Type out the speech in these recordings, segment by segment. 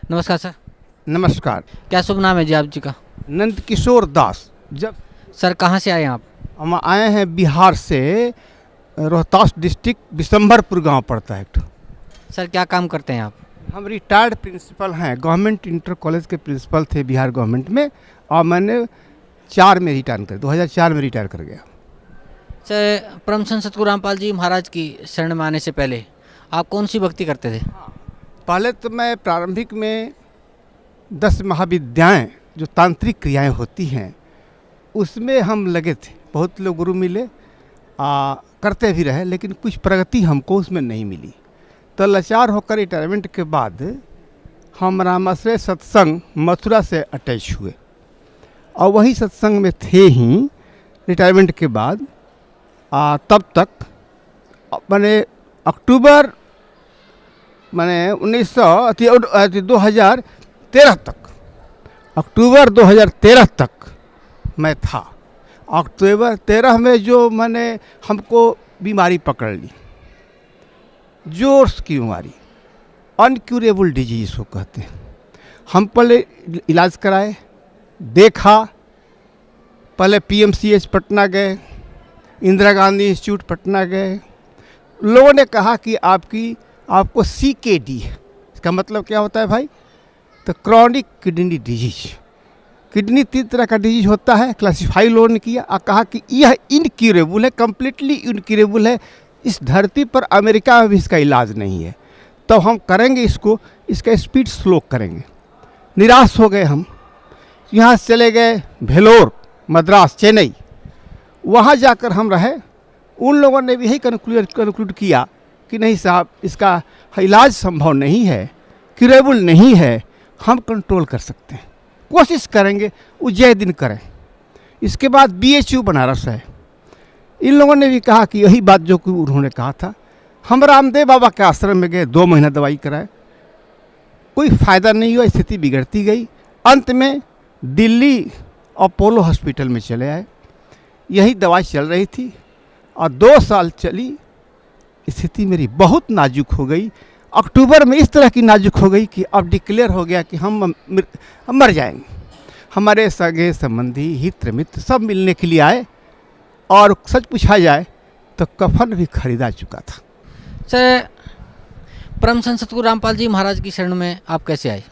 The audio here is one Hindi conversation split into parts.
नमस्कार सर। नमस्कार। क्या शुभ नाम है जी आप जी का? नंद किशोर दास। जब सर कहाँ से आए हैं आप? हम आए हैं बिहार से, रोहतास डिस्ट्रिक्ट बिशंभरपुर गांव पड़ता है एक ठो। सर क्या काम करते हैं आप? हम रिटायर्ड प्रिंसिपल हैं, गवर्नमेंट इंटर कॉलेज के प्रिंसिपल थे बिहार गवर्नमेंट में, और मैंने 2004 में रिटायर कर गया। सर परम संत सतगुरु रामपाल जी महाराज की शरण में आने से पहले आप कौन सी भक्ति करते थे? पहले तो मैं प्रारंभिक में 10 महाविद्याएं जो तांत्रिक क्रियाएं होती हैं उसमें हम लगे थे। बहुत लोग गुरु मिले, करते भी रहे, लेकिन कुछ प्रगति हमको उसमें नहीं मिली। तो लाचार होकर रिटायरमेंट के बाद हम रामाश्रय सत्संग मथुरा से अटैच हुए, और वही सत्संग में थे ही रिटायरमेंट के बाद। तब तक मैंने अक्टूबर 2013 तक, अक्टूबर 2013 तक मैं था। अक्टूबर 13 में जो मैंने हमको बीमारी पकड़ ली, जोर्स की बीमारी, अनक्यूरेबल डिजीज को कहते हैं। हम पहले इलाज कराए, देखा, पहले पीएमसीएच पटना गए, इंदिरा गांधी इंस्टीट्यूट पटना गए। लोगों ने कहा कि आपको CKD है। इसका मतलब क्या होता है भाई? तो क्रॉनिक किडनी डिजीज। किडनी 3 तरह का डिजीज होता है, क्लासीफाई लोगों ने किया और कहा कि यह इनक्यूरेबल है, कम्प्लीटली इनक्यूरेबल है। इस धरती पर अमेरिका में भी इसका इलाज नहीं है, तो हम करेंगे इसका स्पीड स्लो करेंगे। निराश हो गए हम। यहाँ से चले गए भेलोर, मद्रास, चेन्नई। वहाँ जाकर हम रहे। उन लोगों ने भी यही कंक्लूड किया कि नहीं साहब, इसका इलाज संभव नहीं है, क्यूरेबल नहीं है, हम कंट्रोल कर सकते हैं, कोशिश करेंगे, उज्जै दिन करें। इसके बाद BHU बनारस है। इन लोगों ने भी कहा कि यही बात जो कि उन्होंने कहा था। हम रामदेव बाबा के आश्रम में गए, 2 महीना दवाई कराए, कोई फ़ायदा नहीं हुआ, स्थिति बिगड़ती गई। अंत में दिल्ली अपोलो हॉस्पिटल में चले आए। यही दवाई चल रही थी और 2 साल चली। स्थिति मेरी बहुत नाजुक हो गई। अक्टूबर में इस तरह की नाजुक हो गई कि अब डिक्लेयर हो गया कि हम मर जाएंगे। हमारे सगे संबंधी, हित मित्र सब मिलने के लिए आए, और सच पूछा जाए तो कफन भी खरीदा चुका था। सर परम संत सतगुरु रामपाल जी महाराज की शरण में आप कैसे आए?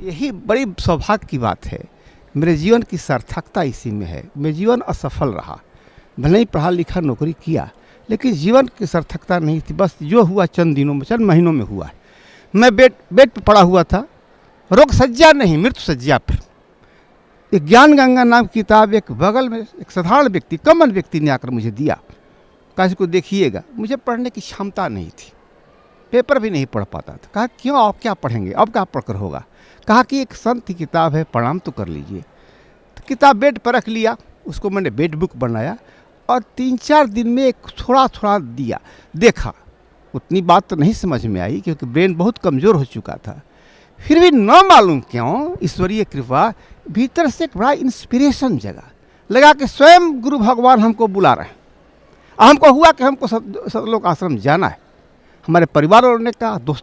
यही बड़ी सौभाग्य की बात है। मेरे जीवन की सार्थकता इसी में है। मेरा जीवन असफल रहा, भले ही पढ़ा लिखा नौकरी किया, लेकिन जीवन की सार्थकता नहीं थी। बस जो हुआ चंद दिनों में, चंद महीनों में हुआ है। मैं बेड पर पड़ा हुआ था, रोग सज्जा नहीं, मृत्यु सज्जा पर। एक ज्ञान गंगा नाम की किताब एक बगल में एक साधारण व्यक्ति, कॉमन व्यक्ति ने आकर मुझे दिया, कहा इसको देखिएगा। मुझे पढ़ने की क्षमता नहीं थी, पेपर भी नहीं पढ़ पाता था। कहा क्यों, आप क्या पढ़ेंगे, अब क्या पढ़कर होगा? कहा कि एक संत की किताब है, प्रणाम तो कर लीजिए। तो किताब बेड पर रख लिया, उसको मैंने बेड बुक बनाया, और 3-4 दिन में एक थोड़ा दिया, देखा। उतनी बात तो नहीं समझ में आई क्योंकि ब्रेन बहुत कमज़ोर हो चुका था। फिर भी न मालूम क्यों ईश्वरीय कृपा भीतर से एक बड़ा इंस्पिरेशन जगा, लगा कि स्वयं गुरु भगवान हमको बुला रहे हैं। हमको हुआ कि हमको सतलोक आश्रम जाना है। हमारे परिवार वालों ने कहा, दोस्त